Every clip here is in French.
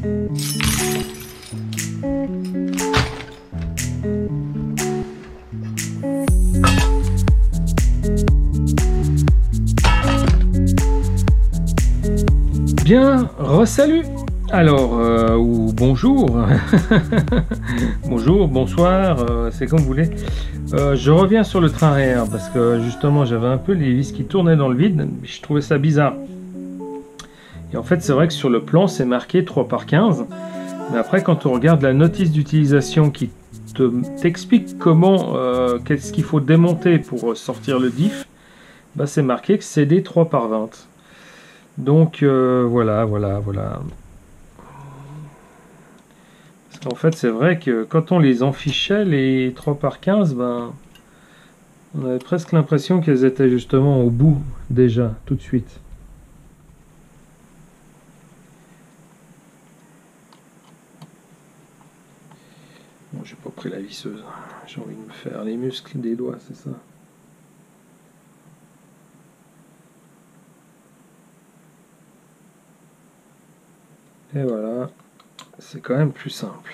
Bien, re-salut. Alors, ou bonjour, bonjour, bonsoir, c'est comme vous voulez. Je reviens sur le train RER parce que justement j'avais un peu les vis qui tournaient dans le vide, je trouvais ça bizarre. Et en fait c'est vrai que sur le plan c'est marqué 3/15, mais après quand on regarde la notice d'utilisation qui t'explique comment, qu'est-ce qu'il faut démonter pour sortir le diff, bah c'est marqué que c'est des 3/20. Donc voilà. Parce qu'en fait, c'est vrai que quand on les enfichait, les 3/15, ben, on avait presque l'impression qu'elles étaient justement au bout, déjà, tout de suite. Bon, j'ai pas pris la visseuse. J'ai envie de me faire les muscles des doigts, c'est ça. Et voilà, c'est quand même plus simple.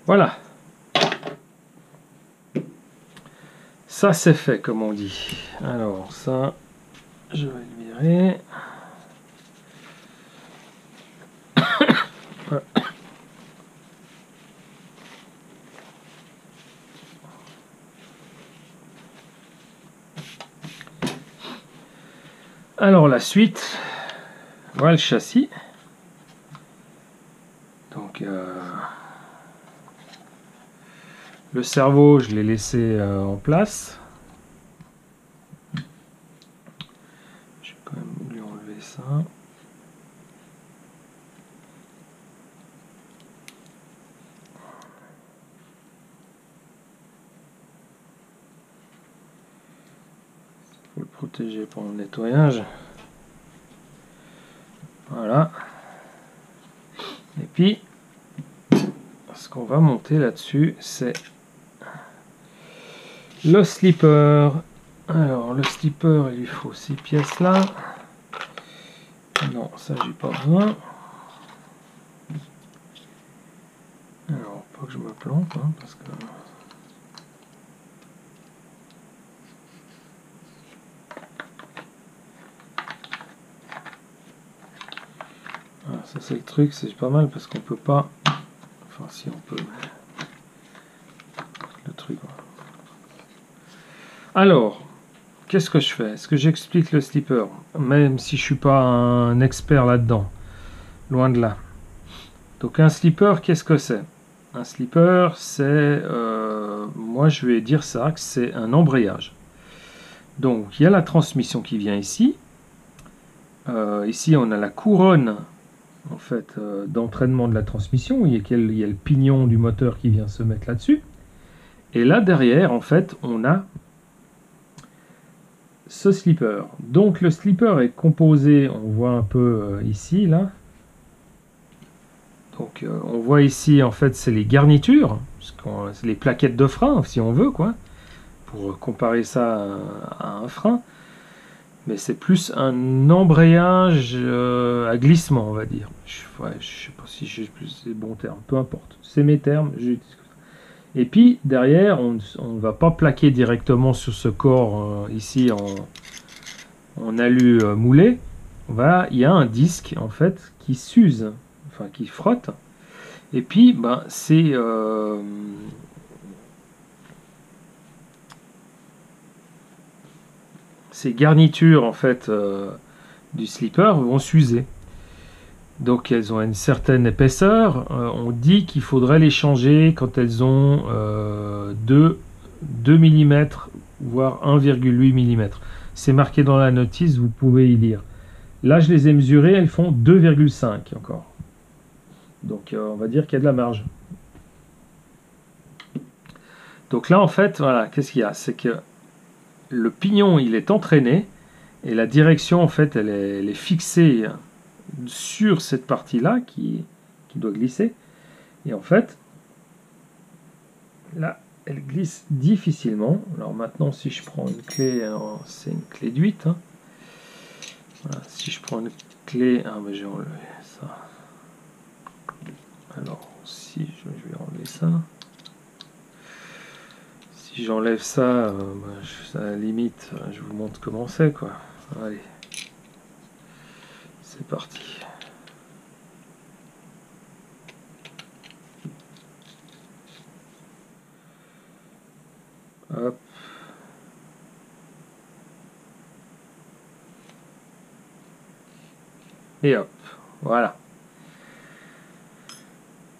Voilà. Ça c'est fait comme on dit. Alors ça, je vais le virer. Alors la suite, voilà le châssis. Donc le cerveau, je l'ai laissé en place. Je vais quand même lui enlever ça. Il faut le protéger pendant le nettoyage. Voilà. Et puis, ce qu'on va monter là-dessus, c'est le slipper. Alors, le slipper, il lui faut ces pièces-là. Non, ça, j'ai pas besoin. Alors, pas que je me plante, hein, parce que... Ah, ça, c'est le truc, c'est pas mal, parce qu'on peut pas... Enfin, si on peut... Le truc... Alors... Qu'est-ce que je fais? Est-ce que j'explique le slipper? Même si je suis pas un expert là-dedans. Loin de là. Donc un slipper, qu'est-ce que c'est? Un slipper, c'est... moi je vais dire ça, que c'est un embrayage. Donc il y a la transmission qui vient ici. Ici on a la couronne en fait, d'entraînement de la transmission. Il y a le pignon du moteur qui vient se mettre là-dessus. Et là derrière, en fait, on a ce slipper. Donc le slipper est composé, on voit un peu ici, là. Donc on voit ici, en fait, c'est les garnitures, c'est les plaquettes de frein, si on veut, quoi, pour comparer ça à un frein. Mais c'est plus un embrayage à glissement, on va dire. Je sais pas si j'ai plus les bons termes, peu importe. C'est mes termes, et puis derrière, on ne va pas plaquer directement sur ce corps ici en alu moulé. Il y a un disque en fait qui s'use, enfin qui frotte. Et puis ben, ces garnitures en fait du slipper vont s'user. Donc elles ont une certaine épaisseur. On dit qu'il faudrait les changer quand elles ont 2 mm, voire 1,8 mm. C'est marqué dans la notice, vous pouvez y lire. Là, je les ai mesurées, elles font 2,5 encore. Donc on va dire qu'il y a de la marge. Donc là, en fait, voilà, qu'est-ce qu'il y a? C'est que le pignon, il est entraîné, et la direction, en fait, elle est fixée sur cette partie-là qui doit glisser. Et en fait, là, elle glisse difficilement. Alors maintenant, si je prends une clé, c'est une clé de 8. Hein. Voilà, si je prends une clé. Ah, mais j'ai enlevé ça. Alors, si je vais enlever ça. Si j'enlève ça, à la limite, je vous montre comment c'est, quoi. Allez. C'est parti. Hop. Et hop. Voilà.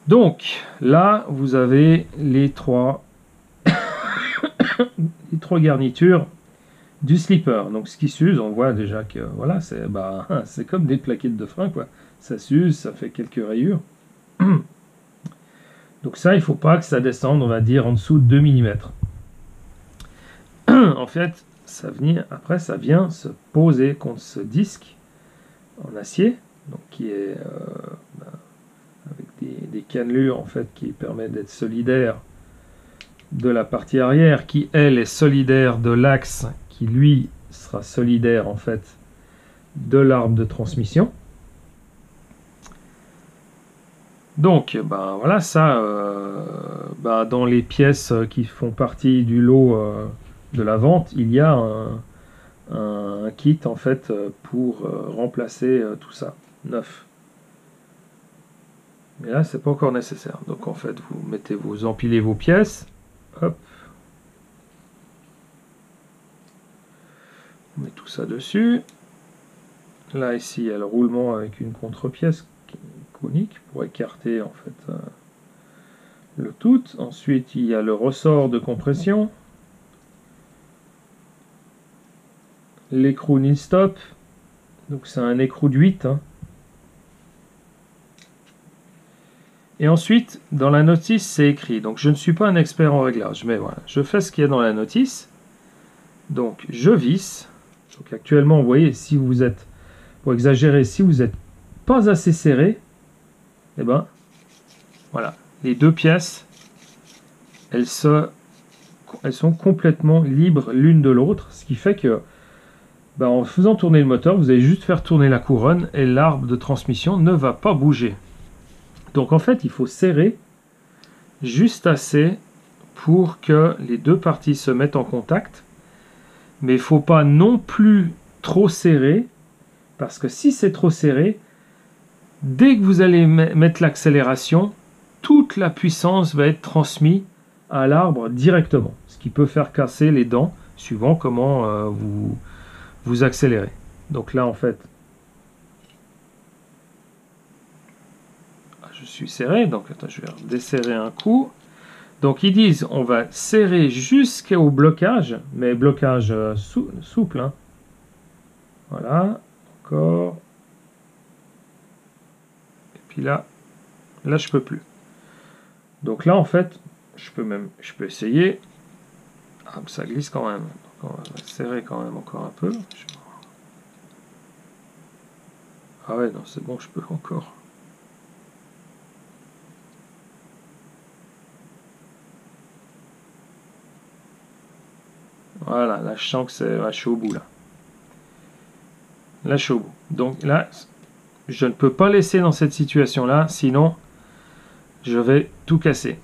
Donc, là, vous avez les trois garnitures du slipper. Donc ce qui s'use, on voit déjà que voilà, c'est comme des plaquettes de frein, quoi. Ça s'use, ça fait quelques rayures. Donc ça, il faut pas que ça descende, on va dire, en dessous de 2 mm. En fait, après ça vient se poser contre ce disque en acier, donc qui est avec des cannelures en fait qui permettent d'être solidaire de la partie arrière, qui elle est solidaire de l'axe, qui lui sera solidaire en fait de l'arbre de transmission. Donc voilà, ça dans les pièces qui font partie du lot de la vente, il y a un kit en fait pour remplacer tout ça neuf. Mais là c'est pas encore nécessaire. Donc en fait vous empilez vos pièces. Hop. On met tout ça dessus. Là, ici, il y a le roulement avec une contre-pièce conique pour écarter en fait le tout. Ensuite, il y a le ressort de compression. L'écrou non-stop. Donc, c'est un écrou de 8. Hein. Et ensuite, dans la notice, c'est écrit. Donc, je ne suis pas un expert en réglage, mais voilà, je fais ce qu'il y a dans la notice. Donc, je visse. Donc, actuellement, vous voyez, si vous êtes, pour exagérer, si vous n'êtes pas assez serré, eh ben, voilà, les deux pièces, elles sont complètement libres l'une de l'autre, ce qui fait que, en faisant tourner le moteur, vous allez juste faire tourner la couronne et l'arbre de transmission ne va pas bouger. Donc en fait, il faut serrer juste assez pour que les deux parties se mettent en contact. Mais il ne faut pas non plus trop serrer, parce que si c'est trop serré, dès que vous allez mettre l'accélération, toute la puissance va être transmise à l'arbre directement. Ce qui peut faire casser les dents, suivant comment vous accélérez. Donc là, en fait, je suis serré, donc attends, je vais desserrer un coup. Donc ils disent on va serrer jusqu'au blocage, mais blocage souple. Hein. Voilà, encore. Et puis là je peux plus. Donc là en fait, je peux essayer. Ah, ça glisse quand même. Donc, on va serrer quand même encore un peu. Ah ouais, non, c'est bon, je peux encore. Voilà, là je sens que c'est... je suis au bout là. Là je suis au bout. Donc là, je ne peux pas laisser dans cette situation-là, sinon je vais tout casser.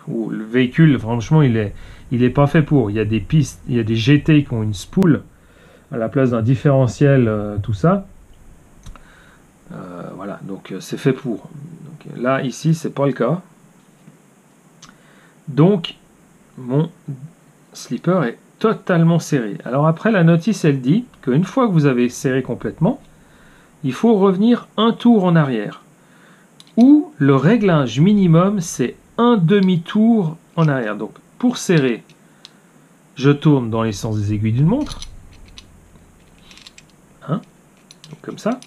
Ou le véhicule, franchement, il est pas fait pour. Il y a des pistes, il y a des GT qui ont une spool à la place d'un différentiel, tout ça. Voilà, donc c'est fait pour. Donc, là, ici, c'est pas le cas. Donc, mon slipper est totalement serré. Alors après, la notice, elle dit qu'une fois que vous avez serré complètement, il faut revenir un tour en arrière. Ou le réglage minimum, c'est un demi-tour en arrière. Donc, pour serrer, je tourne dans les sens des aiguilles d'une montre. Hein? Donc, comme ça.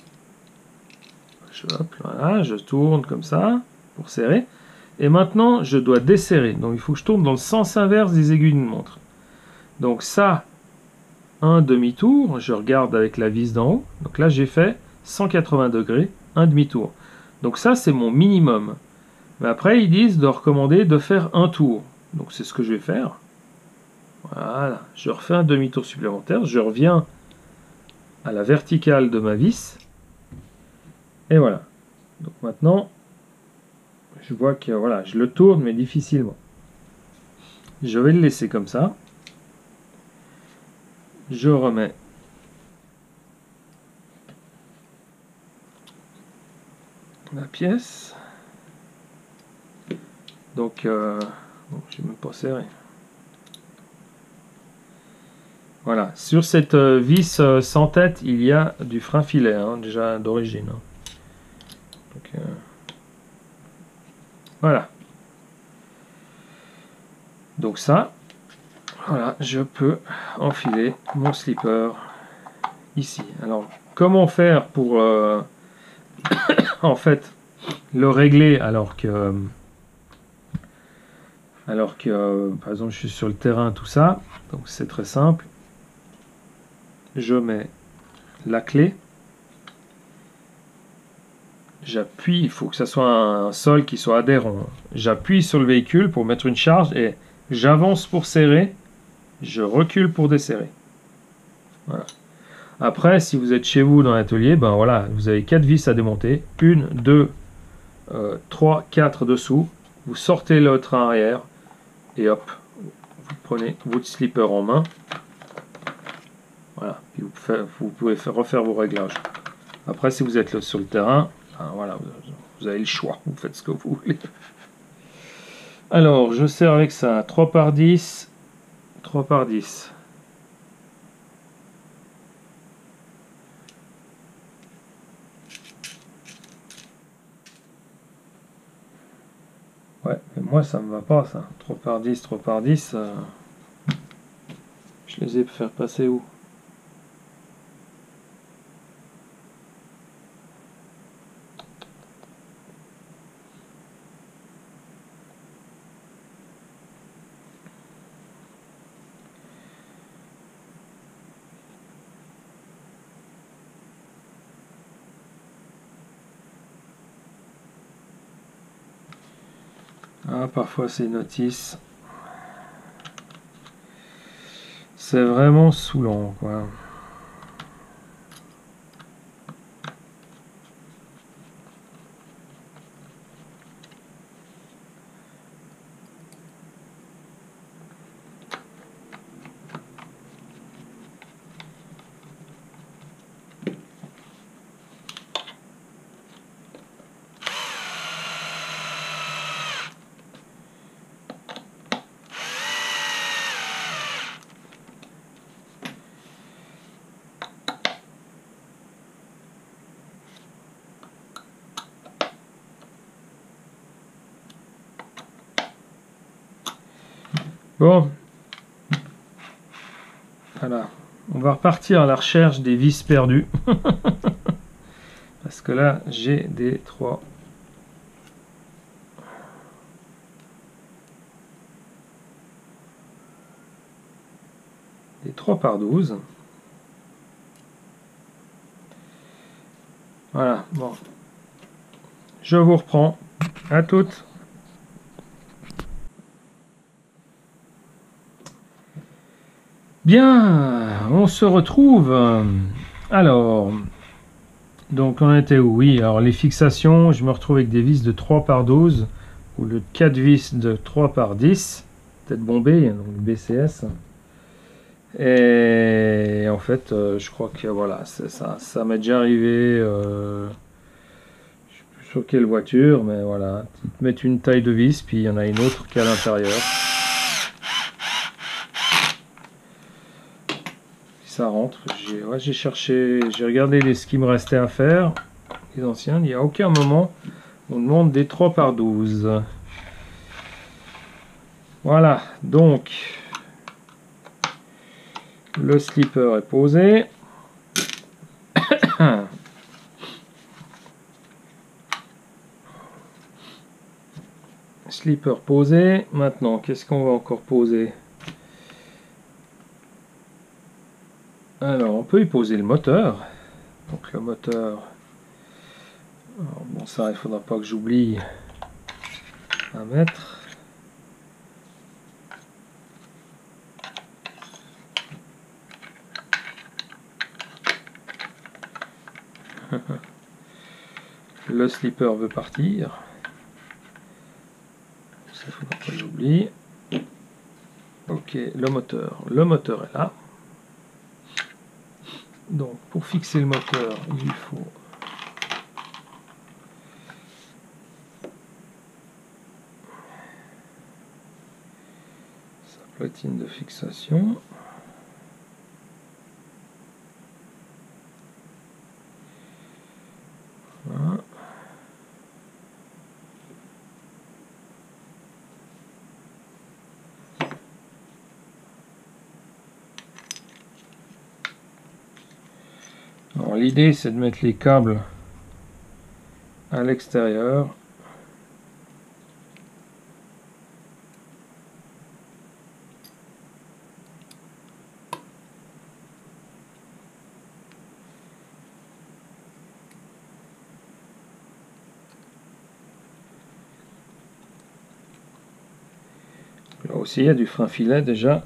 Voilà, je tourne comme ça pour serrer. Et maintenant, je dois desserrer. Donc, il faut que je tourne dans le sens inverse des aiguilles d'une montre. Donc, ça, un demi-tour. Je regarde avec la vis d'en haut. Donc là, j'ai fait 180 degrés, un demi-tour. Donc ça, c'est mon minimum. Mais après, ils disent de recommander de faire un tour. Donc c'est ce que je vais faire. Voilà. Je refais un demi-tour supplémentaire. Je reviens à la verticale de ma vis. Et voilà. Donc maintenant, je vois que voilà, je le tourne mais difficilement. Je vais le laisser comme ça. Je remets la pièce. Donc, bon, je vais même pas serrer. Voilà, sur cette vis sans tête, il y a du frein filet, hein, déjà d'origine. Hein. Donc, voilà. Donc ça, voilà, je peux enfiler mon slipper ici. Alors, comment faire pour en fait le régler alors que par exemple je suis sur le terrain, tout ça. Donc c'est très simple. Je mets la clé. J'appuie, il faut que ça soit un sol qui soit adhérent. J'appuie sur le véhicule pour mettre une charge et j'avance pour serrer. Je recule pour desserrer. Voilà. Après, si vous êtes chez vous dans l'atelier, ben voilà, vous avez 4 vis à démonter. 1, 2, 3, 4 dessous. Vous sortez le train arrière et hop, vous prenez votre slipper en main. Voilà, puis vous pouvez refaire vos réglages. Après, si vous êtes sur le terrain, ben voilà, vous avez le choix, vous faites ce que vous voulez. Alors, je serre avec ça 3 par 10, 3 par 10. Ouais, mais moi ça me va pas ça. 3 par 10, 3 par 10. Je les ai fait passer où? Ah, parfois ces notices. C'est vraiment saoulant, quoi. Bon, voilà, on va repartir à la recherche des vis perdues. Parce que là, j'ai des 3. Des 3 par 12. Voilà, bon. Je vous reprends. À toutes. Bien, on se retrouve. Alors, donc on était où? Oui, alors les fixations, je me retrouve avec des vis de 3 par 12 ou le 4 vis de 3 par 10, tête bombée, donc BCS. Et en fait, je crois que voilà, ça m'est déjà arrivé. Je sais plus sur quelle voiture, mais voilà, ils te mettent une taille de vis, puis il y en a une autre qui est à l'intérieur. Ça rentre. J'ai cherché, j'ai regardé ce qui me restait à faire, les anciens. Il n'y a aucun moment où on demande des 3 par 12. Voilà, donc le slipper est posé. Slipper posé. Maintenant, qu'est-ce qu'on va encore poser? Alors, on peut y poser le moteur. Donc le moteur. Alors, bon, ça, il faudra pas que j'oublie à mettre. Le slipper veut partir. Ça, faut pas que j'oublie. Ok, le moteur. Le moteur est là. Donc, pour fixer le moteur, il faut sa platine de fixation. Voilà. Alors, l'idée, c'est de mettre les câbles à l'extérieur. Là aussi, il y a du frein filet déjà.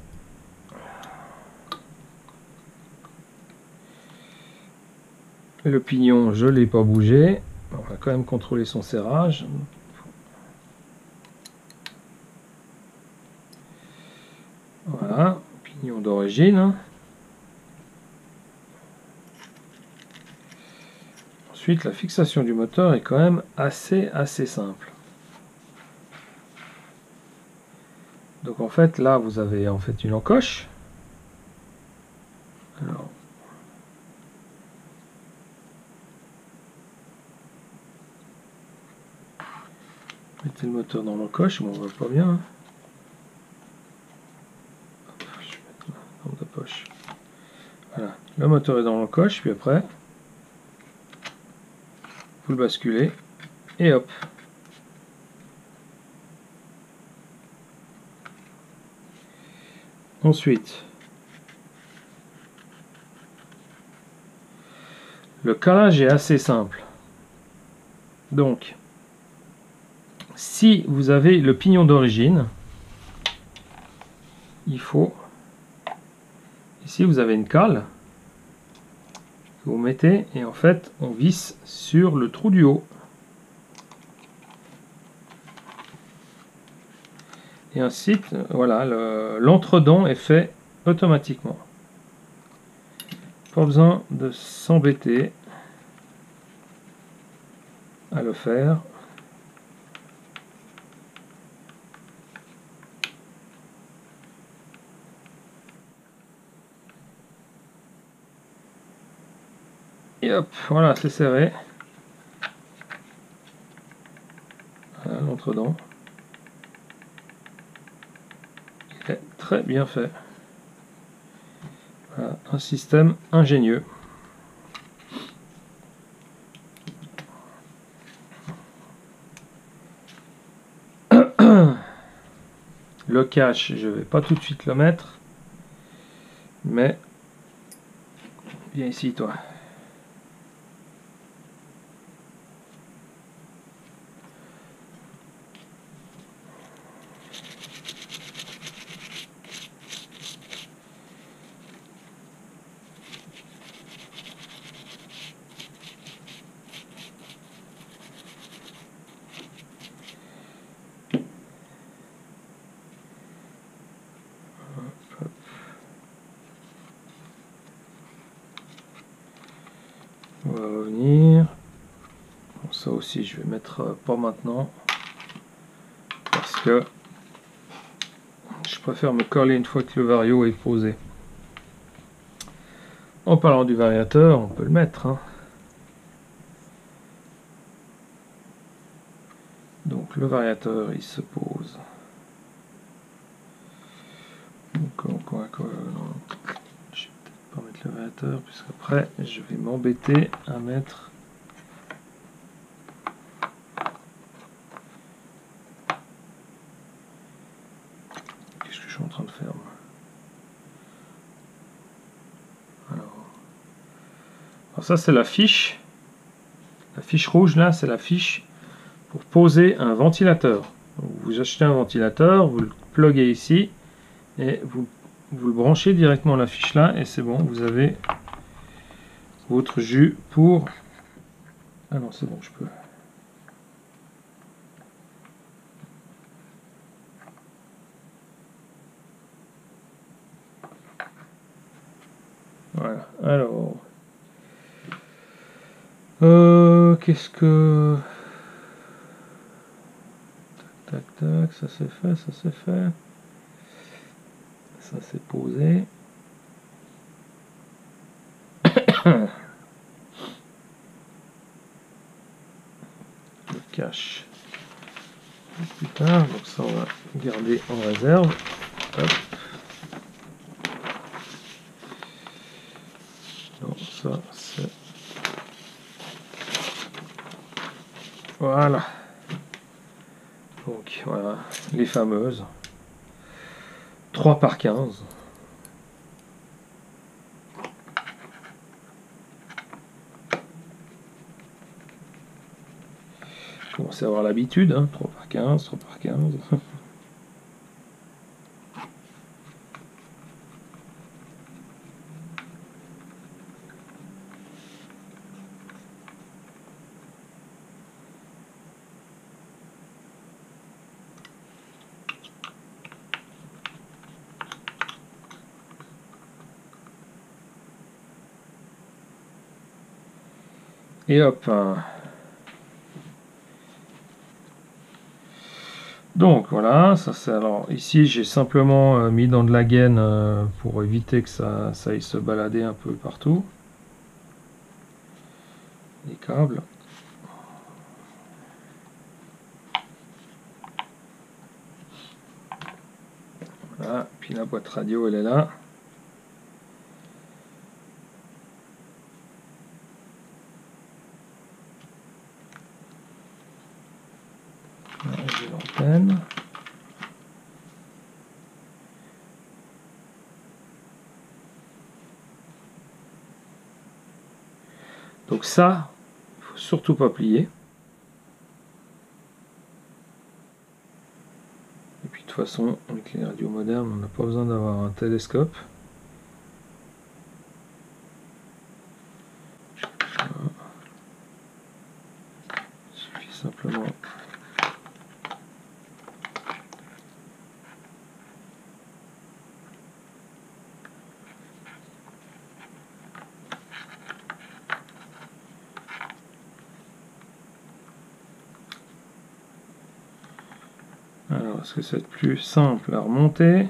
Le pignon, je ne l'ai pas bougé. On va quand même contrôler son serrage. Voilà, pignon d'origine. Ensuite, la fixation du moteur est quand même assez simple. Donc en fait, là, vous avez en fait une encoche. Alors, mettez le moteur dans l'encoche, mais on voit pas bien. Hop, je vais mettre la lampe de poche. Voilà, le moteur est dans l'encoche, puis après, vous le basculez, et hop. Ensuite, le calage est assez simple. Donc, si vous avez le pignon d'origine, il faut, ici vous avez une cale que vous mettez et en fait on visse sur le trou du haut. Et ensuite, voilà, l'entredent est fait automatiquement. Pas besoin de s'embêter à le faire. Et hop, voilà, c'est serré. Voilà, l'entredent. Il est très bien fait. Voilà, un système ingénieux. Le cache, je vais pas tout de suite le mettre, mais viens ici toi. On va revenir. Bon, ça aussi je vais mettre pas maintenant parce que je préfère me coller une fois que le vario est posé. En parlant du variateur, on peut le mettre, hein. Donc le variateur il se pose. Donc, non. Je vais peut-être pas mettre le variateur puisqu'après je vais m'embêter à mettre. Qu'est-ce que je suis en train de faire moi? Alors ça c'est la fiche. La fiche rouge là, c'est la fiche pour poser un ventilateur. Donc, vous achetez un ventilateur, vous le pluguez ici et vous le branchez directement à la fiche là et c'est bon, vous avez votre jus pour Ah non, c'est bon, je peux. Voilà, alors... qu'est-ce que... Tac, tac, ça c'est fait, ça c'est fait. Ça c'est posé. Le cache plus tard, donc ça on va garder en réserve. Hop. Non, ça c'est... Voilà. Donc voilà, les fameuses 3 par 15. Commencez à avoir l'habitude, hein, 3 par 15, 3 par 15. Et hop. Donc voilà, ça c'est alors ici j'ai simplement mis dans de la gaine pour éviter que ça aille se balader un peu partout. Les câbles. Voilà, puis la boîte radio elle est là. J'ai l'antenne. Donc ça, il faut surtout pas plier. Et puis de toute façon, avec les radios modernes, on n'a pas besoin d'avoir un télescope. Il suffit simplement. Alors, est-ce que ça va être plus simple à remonter?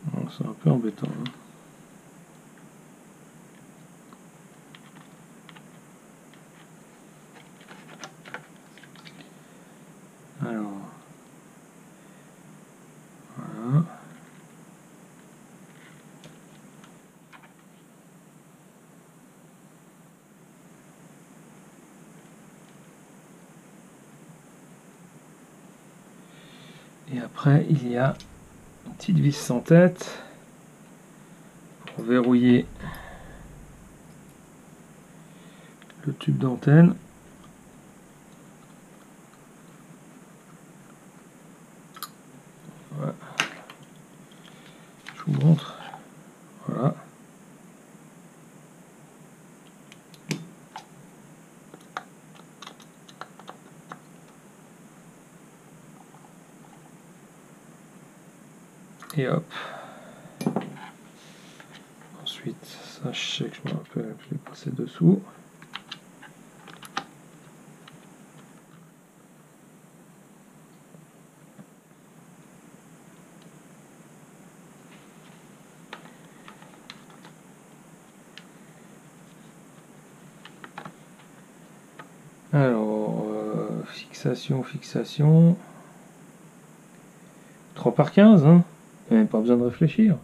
Bon, c'est un peu embêtant. Hein. Alors, voilà. Et après, il y a une petite vis sans tête pour verrouiller le tube d'antenne. Voilà. Je vous montre. Voilà. Et hop. Ensuite, ça je sais que je me rappelle, je vais passer dessous. Alors, fixation. 3 par 15, hein. Il n'y a même pas besoin de réfléchir.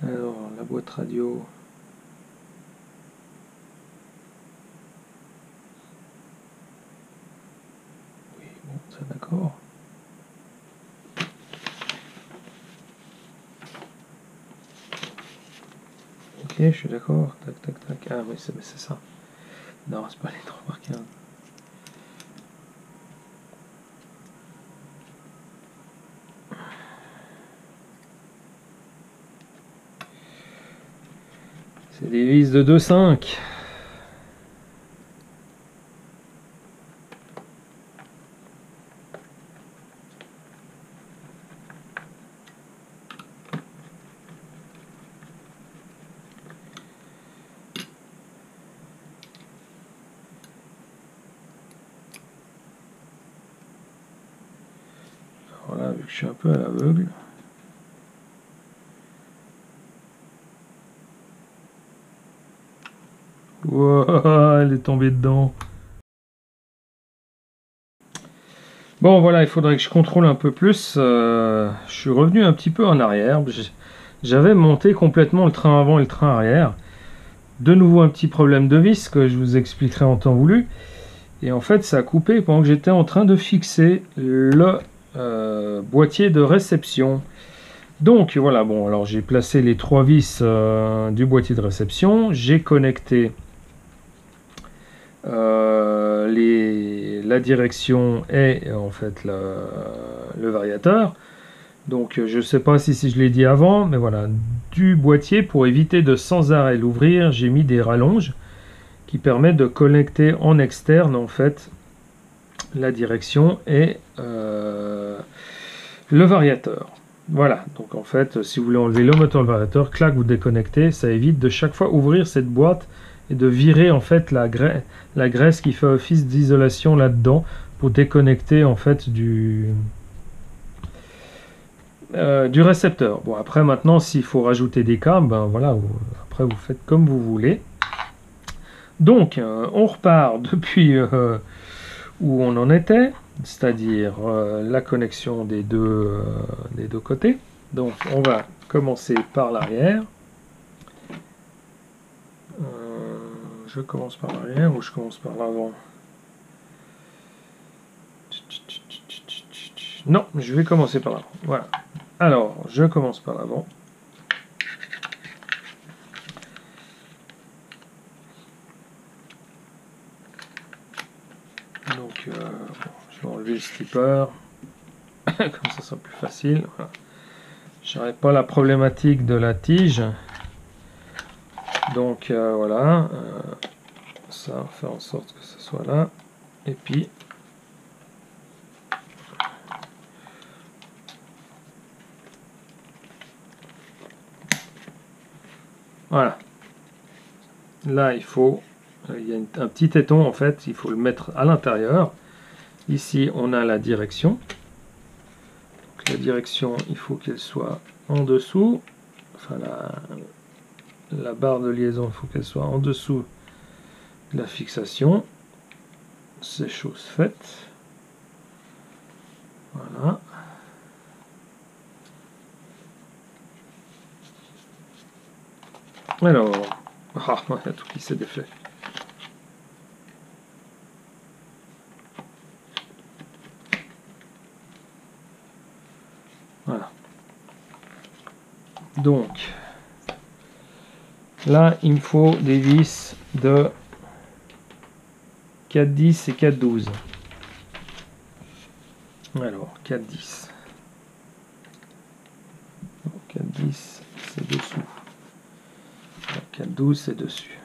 Alors, la boîte radio. Oui, bon. ça, d'accord. Ok, je suis d'accord. Tac, tac, tac. Ah oui, c'est ça. Non, c'est pas les 3/15. C'est des vis de 2,5. Voilà, vu que je suis un peu à l'aveugle. Wow, elle est tombée dedans. Bon, voilà, il faudrait que je contrôle un peu plus. Je suis revenu un petit peu en arrière. J'avais monté complètement le train avant et le train arrière. De nouveau un petit problème de vis que je vous expliquerai en temps voulu. Et en fait, ça a coupé pendant que j'étais en train de fixer le boîtier de réception. Donc voilà, bon, alors j'ai placé les 3 vis du boîtier de réception. J'ai connecté la direction et en fait le variateur. Donc je ne sais pas si je l'ai dit avant, mais voilà, du boîtier, pour éviter de sans arrêt l'ouvrir, j'ai mis des rallonges qui permettent de connecter en externe en fait la direction et le variateur. Voilà, donc en fait, si vous voulez enlever le moteur le variateur, clac, vous déconnectez, ça évite de chaque fois ouvrir cette boîte et de virer en fait la graisse qui fait office d'isolation là-dedans pour déconnecter en fait du récepteur. Bon, après maintenant, s'il faut rajouter des câbles, ben voilà, après vous faites comme vous voulez. Donc, on repart depuis où on en était, c'est-à-dire la connexion des deux côtés. Donc, on va commencer par l'arrière. Je commence par l'arrière ou je commence par l'avant? Non, je vais commencer par l'avant. Voilà. Alors, je commence par l'avant. Donc, je vais enlever le slipper. Comme ça sera plus facile. Voilà. Je n'aurai pas la problématique de la tige. Donc, voilà. Ça, faire en sorte que ce soit là. Et puis, voilà. Là, il y a un petit téton en fait, il faut le mettre à l'intérieur. Ici, on a la direction. Donc, la direction, il faut qu'elle soit en dessous. Enfin, la barre de liaison, il faut qu'elle soit en dessous de la fixation. C'est chose faite. Voilà. Alors, il y a tout qui s'est défait. Voilà. Donc, là, il me faut des vis de 4,10 et 4,12. Alors, 4,10. 4,10, c'est dessous. 4,12, c'est dessus.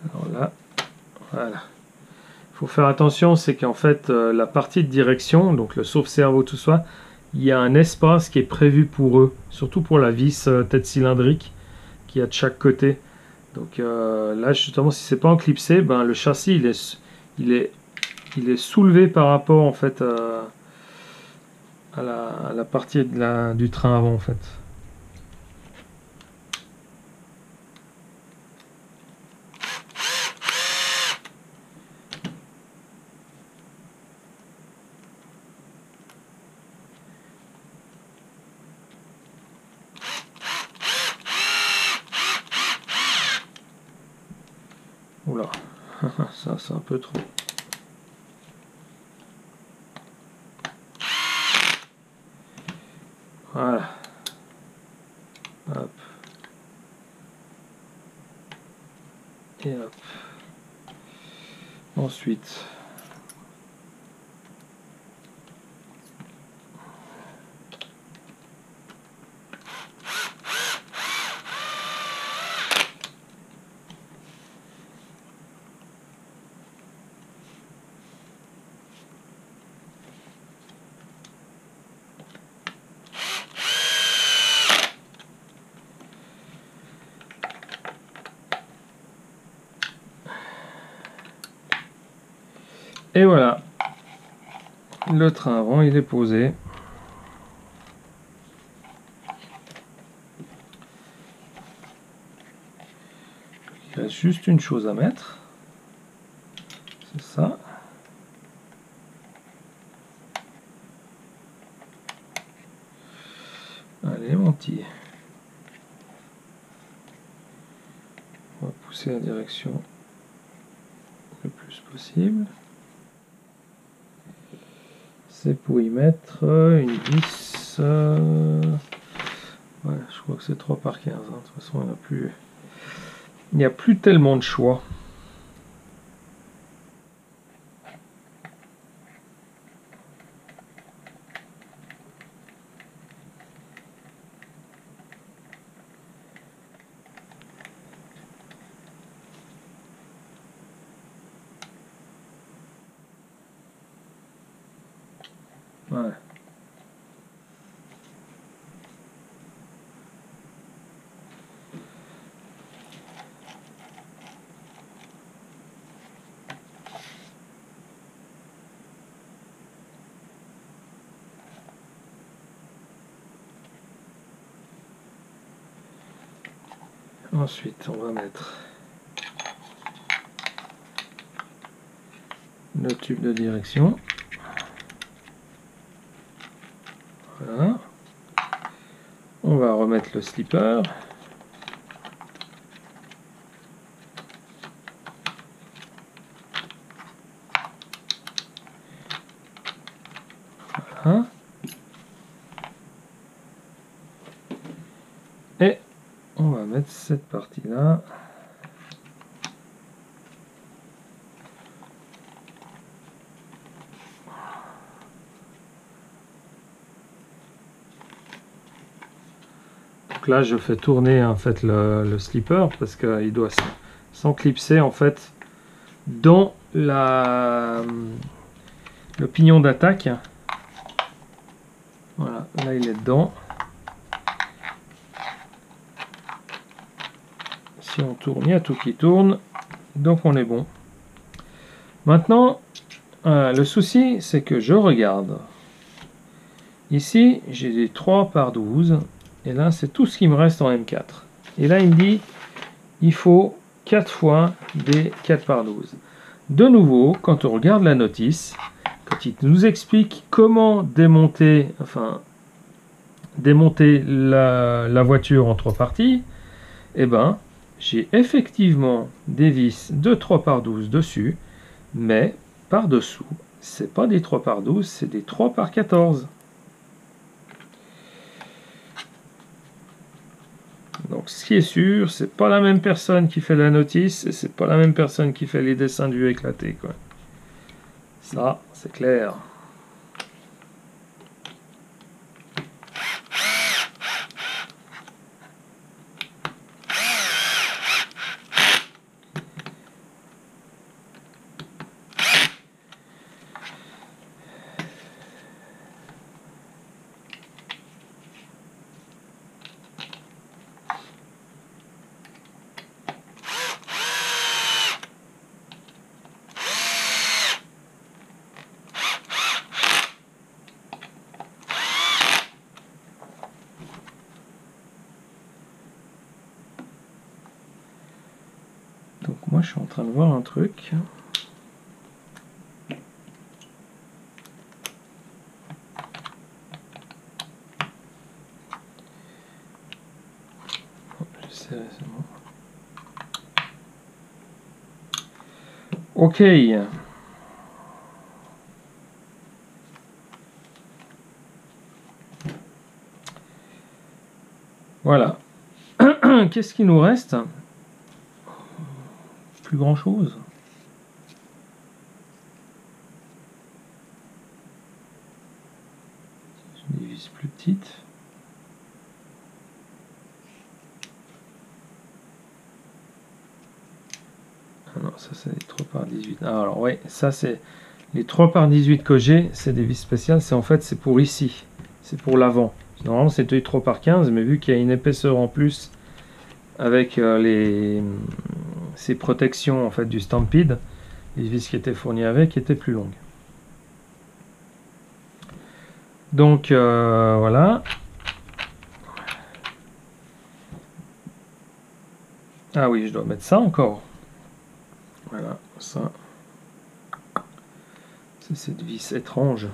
Alors là, voilà. Il faut faire attention, c'est qu'en fait, la partie de direction, donc le sauve-cerveau, tout ça, il y a un espace qui est prévu pour eux, surtout pour la vis tête cylindrique qu'il y a de chaque côté. Donc là, justement, si c'est pas enclipsé, ben, le châssis, il est soulevé par rapport en fait à la partie du train avant en fait. Oula, ça c'est un peu trop. Voilà. Hop. Et hop. Ensuite. Et voilà, le train avant il est posé. Il reste juste une chose à mettre, c'est ça. Allez mon petit, on va pousser la direction le plus possible. C'est pour y mettre une vis. Ouais, je crois que c'est 3 par 15. Hein. De toute façon, il n'y a plus tellement de choix. Ouais. Ensuite, on va mettre le tube de direction. Voilà. On va remettre le slipper. Voilà. Et on va mettre cette partie-là. Donc là, je fais tourner en fait le slipper parce qu'il doit s'enclipser en fait dans le pignon d'attaque. Voilà, là il est dedans. Si on tourne, il y a tout qui tourne, donc on est bon. Maintenant, le souci, c'est que je regarde. Ici, j'ai des 3 par 12, et là, c'est tout ce qui me reste en M4. Et là, il me dit, il faut 4 fois des 4 par 12. De nouveau, quand on regarde la notice, quand il nous explique comment démonter, la voiture en 3 parties, eh ben, j'ai effectivement des vis de 3 par 12 dessus, mais par dessous, c'est pas des 3 par 12, c'est des 3 par 14. Donc ce qui est sûr, c'est pas la même personne qui fait la notice, et c'est pas la même personne qui fait les dessins du éclaté, quoi. Ça, c'est clair. Donc moi je suis en train de voir un truc. Je sais, c'est bon. Ok. Voilà. Qu'est-ce qui nous reste? Plus grand-chose. Une vis plus petite. Ah non, ça c'est les 3 par 18. Ah, alors ouais, ça c'est les 3 par 18 que j'ai, c'est des vis spéciales. C'est en fait c'est pour ici. C'est pour l'avant. Normalement c'est 3 par 15, mais vu qu'il y a une épaisseur en plus avec ces protections en fait du Stampede, les vis qui étaient fournies avec étaient plus longues. Donc voilà. Ah oui, je dois mettre ça encore. Voilà, ça. C'est cette vis étrange.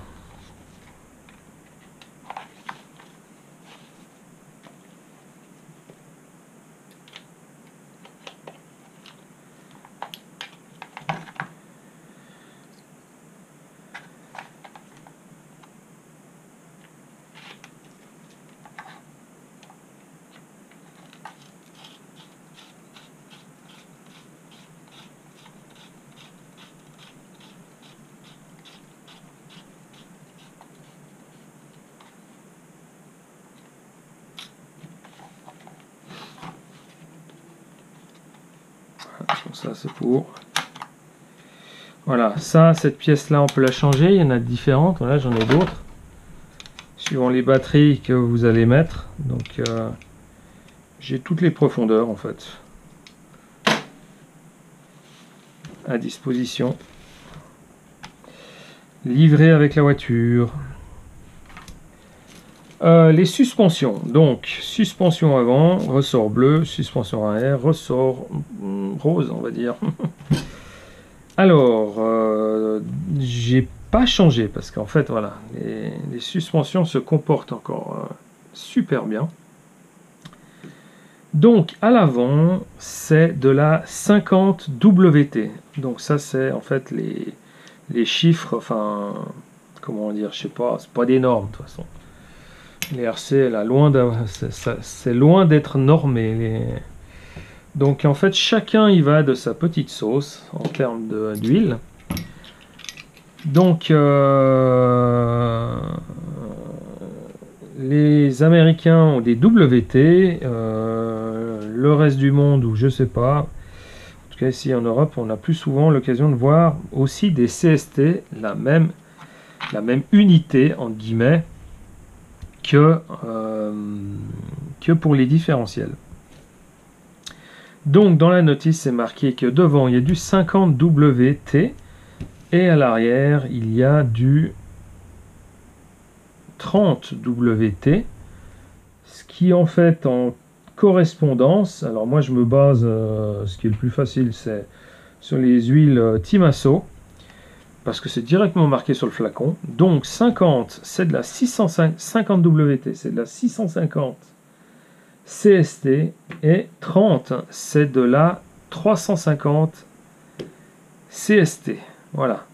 Ça c'est pour... Voilà, ça, cette pièce-là, on peut la changer. Il y en a différentes. Voilà, j'en ai d'autres. Suivant les batteries que vous allez mettre. Donc, j'ai toutes les profondeurs, en fait, à disposition. Livré avec la voiture. Les suspensions. Donc, suspension avant, ressort bleu. Suspension arrière, ressort rose, on va dire. Alors, j'ai pas changé parce qu'en fait, voilà, les suspensions se comportent encore super bien. Donc, à l'avant, c'est de la 50 WT. Donc, ça, c'est en fait les chiffres, enfin, comment dire, je sais pas, c'est pas des normes de toute façon. Les RC, là, c'est loin d'être normé. Donc en fait, chacun y va de sa petite sauce en termes d'huile. Donc les Américains ont des WT, le reste du monde, ou je sais pas, en tout cas ici en Europe, on a plus souvent l'occasion de voir aussi des CST, la même unité, entre guillemets, que pour les différentiels. Donc dans la notice, c'est marqué que devant, il y a du 50 WT et à l'arrière, il y a du 30 WT, ce qui en fait en correspondance, alors moi je me base, ce qui est le plus facile, c'est sur les huiles Timasso, parce que c'est directement marqué sur le flacon. Donc 50, c'est de la 650 WT, c'est de la 650 CST, et 30, c'est de la 350 CST. Voilà.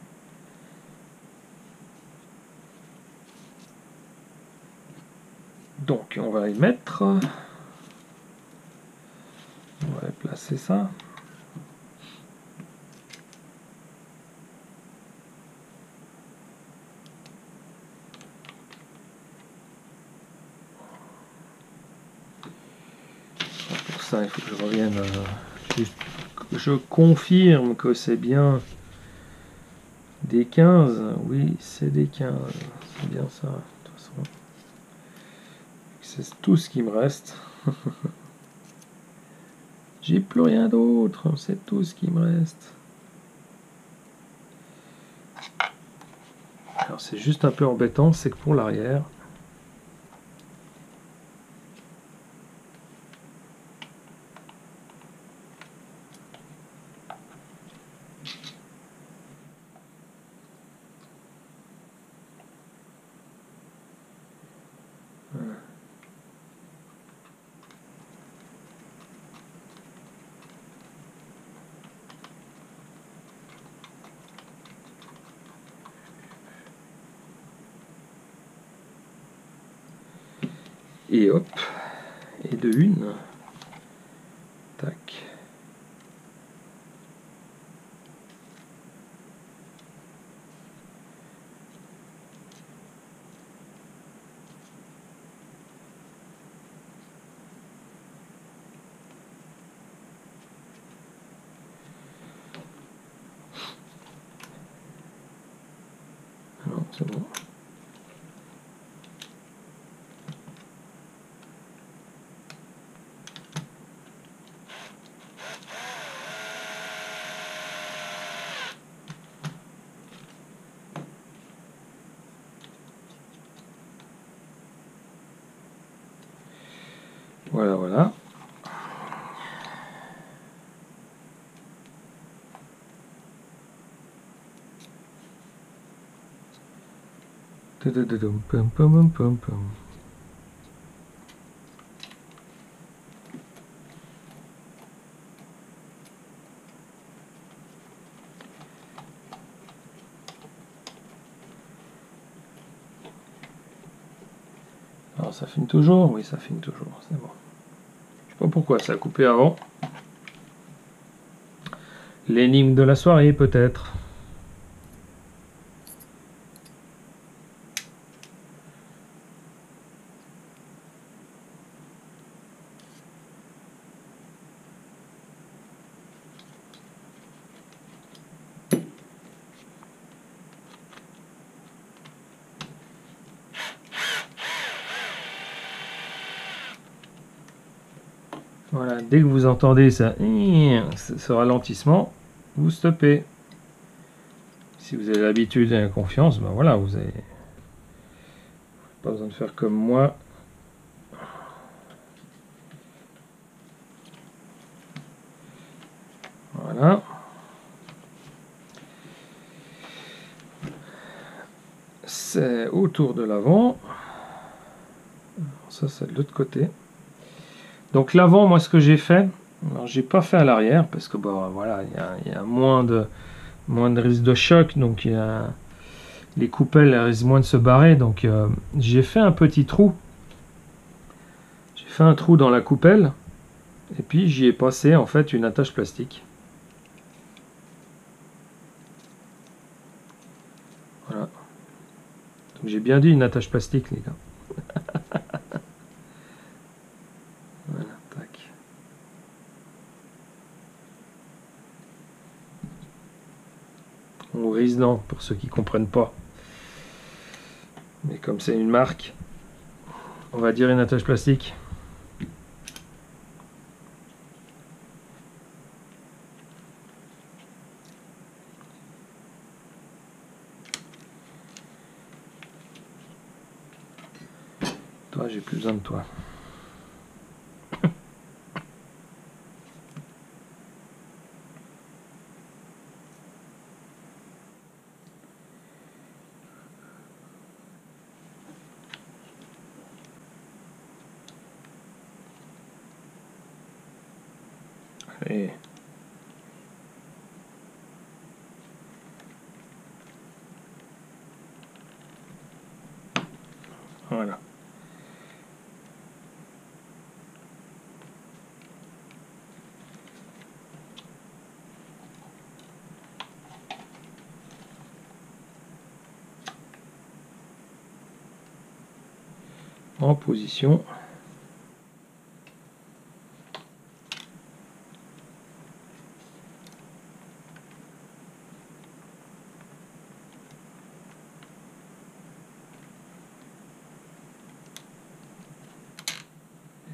Donc, on va y mettre. On va placer ça. Pour ça, il faut que je revienne. Je confirme que c'est bien des 15. Oui, c'est des 15. C'est bien ça. De toute façon, c'est tout ce qui me reste. J'ai plus rien d'autre. C'est tout ce qui me reste. Alors, c'est juste un peu embêtant, c'est que pour l'arrière, Et hop, et de une. Tac. Non, c'est bon. Voilà, voilà. Pum, pum, pum, pum. Alors ça filme toujours? Oui, ça filme toujours, c'est bon. Je sais pas pourquoi ça a coupé avant. L'énigme de la soirée, peut-être. Voilà, dès que vous entendez ça, ce ralentissement, vous stoppez. Si vous avez l'habitude et la confiance, ben voilà, vous avez pas besoin de faire comme moi. Voilà. C'est autour de l'avant. Ça, c'est de l'autre côté. Donc l'avant, moi, ce que j'ai fait, alors j'ai pas fait à l'arrière parce que bon, voilà, il y a moins de risque de choc, donc les coupelles elles risquent moins de se barrer. Donc j'ai fait un petit trou. J'ai fait un trou dans la coupelle et puis j'y ai passé en fait une attache plastique. Voilà. Donc j'ai bien dit une attache plastique, les gars. Voilà, tac. Ou Riesland pour ceux qui comprennent pas. Mais comme c'est une marque, on va dire une attache plastique. Toi, j'ai plus besoin de toi. Allez. Voilà. En position.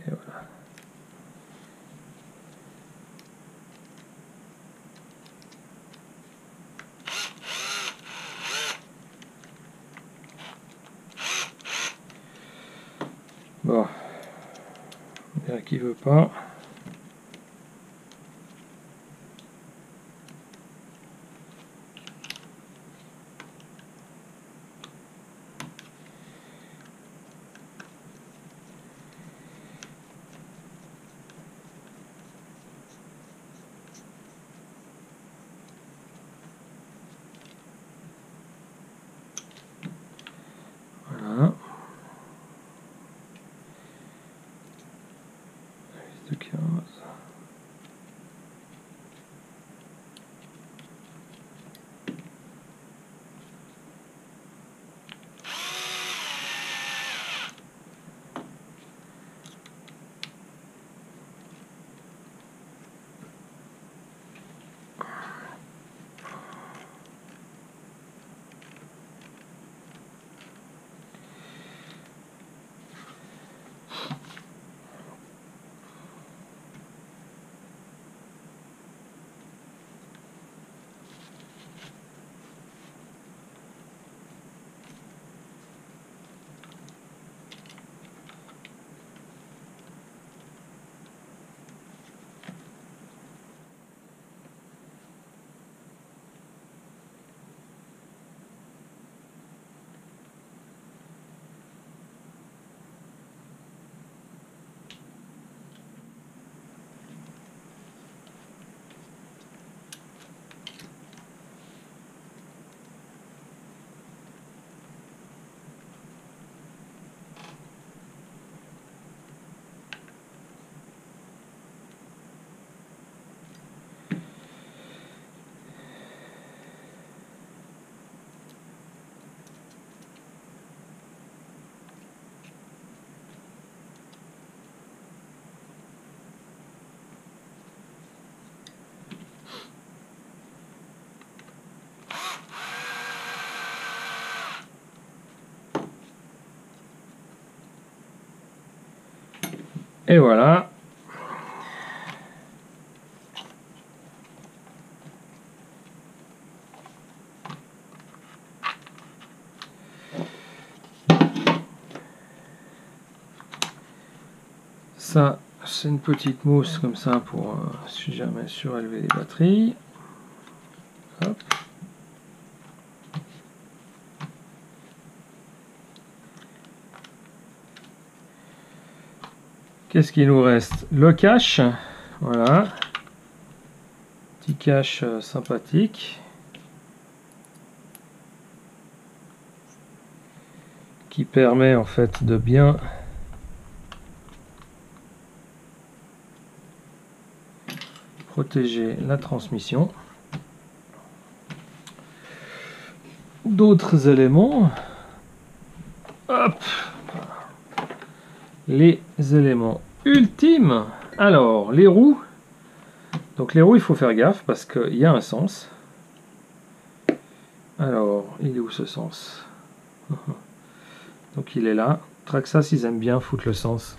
Et voilà. Bon. Il y en a qui veut pas. Voilà. de 15. Et voilà. Ça, c'est une petite mousse comme ça pour si jamais surélever les batteries. Hop. Qu'est-ce qu'il nous reste? Le cache, voilà, petit cache sympathique qui permet en fait de bien protéger la transmission. D'autres éléments, hop, les éléments ultimes. Alors les roues, donc les roues il faut faire gaffe parce qu'il y a un sens. Alors il est où ce sens? Donc il est là. Traxxas ils aiment bien foutre le sens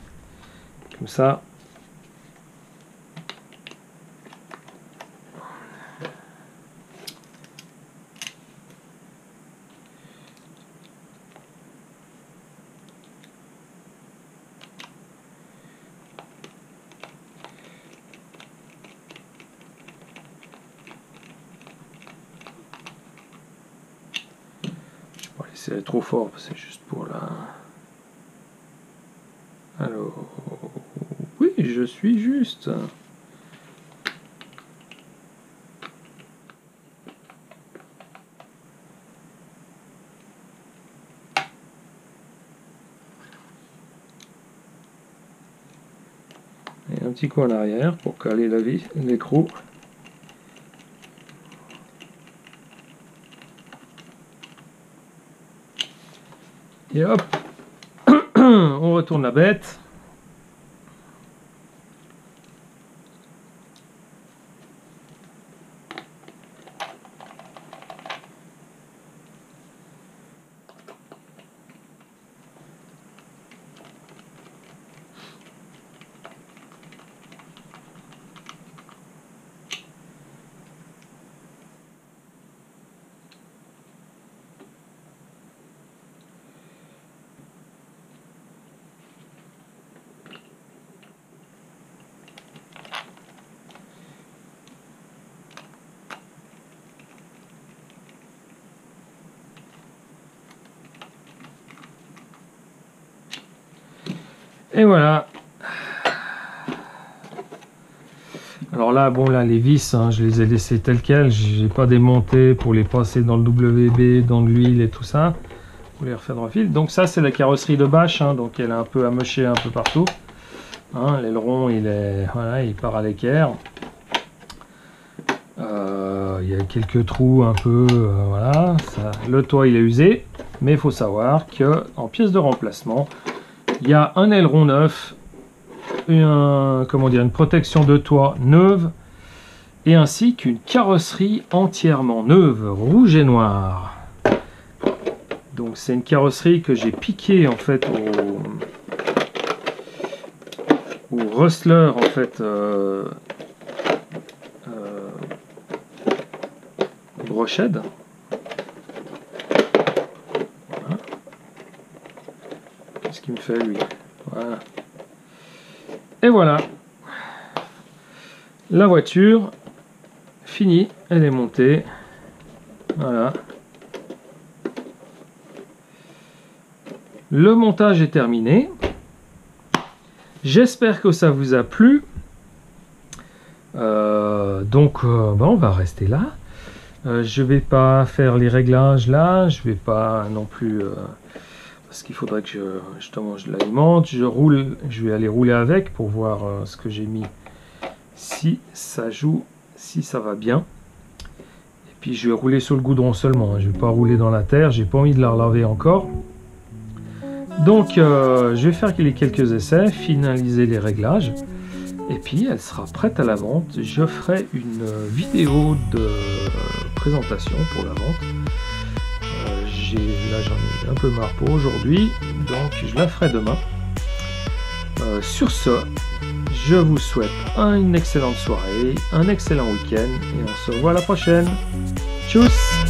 comme ça. C'est trop fort, c'est juste pour la... Alors... Oui, je suis juste. Et un petit coup en arrière pour caler la vis, l'écrou. Et hop, on retourne la bête. Et voilà. Alors là, bon là les vis, hein, je les ai laissées telles quelles. J'ai pas démonté pour les passer dans le WB, dans de l'huile et tout ça. Pour les refaire dans le fil. Donc ça c'est la carrosserie de bâche, hein, donc elle est un peu amochée un peu partout. Hein, l'aileron, voilà, il part à l'équerre. Il y a quelques trous un peu, voilà. Le toit, il est usé. Mais il faut savoir qu'en pièce de remplacement, il y a un aileron neuf, une protection de toit neuve, et ainsi qu'une carrosserie entièrement neuve, rouge et noire. Donc c'est une carrosserie que j'ai piquée en fait au Rustler en fait Brochette. Voilà. Qu'est-ce qu'il me fait lui? Voilà. Et voilà. La voiture finie, elle est montée. Voilà. Le montage est terminé. J'espère que ça vous a plu. On va rester là. Je vais pas faire les réglages là. Je vais pas non plus parce qu'il faudrait que je l'alimente. Je vais aller rouler avec pour voir ce que j'ai mis. Si ça joue, si ça va bien. Et puis je vais rouler sur le goudron seulement. Je vais pas rouler dans la terre. J'ai pas envie de la relaver encore. Donc je vais faire quelques essais, finaliser les réglages, et puis elle sera prête à la vente. Je ferai une vidéo de présentation pour la vente. Là j'en ai un peu marre pour aujourd'hui, donc je la ferai demain. Sur ce, je vous souhaite une excellente soirée, un excellent week-end, et on se revoit la prochaine. Tchuss!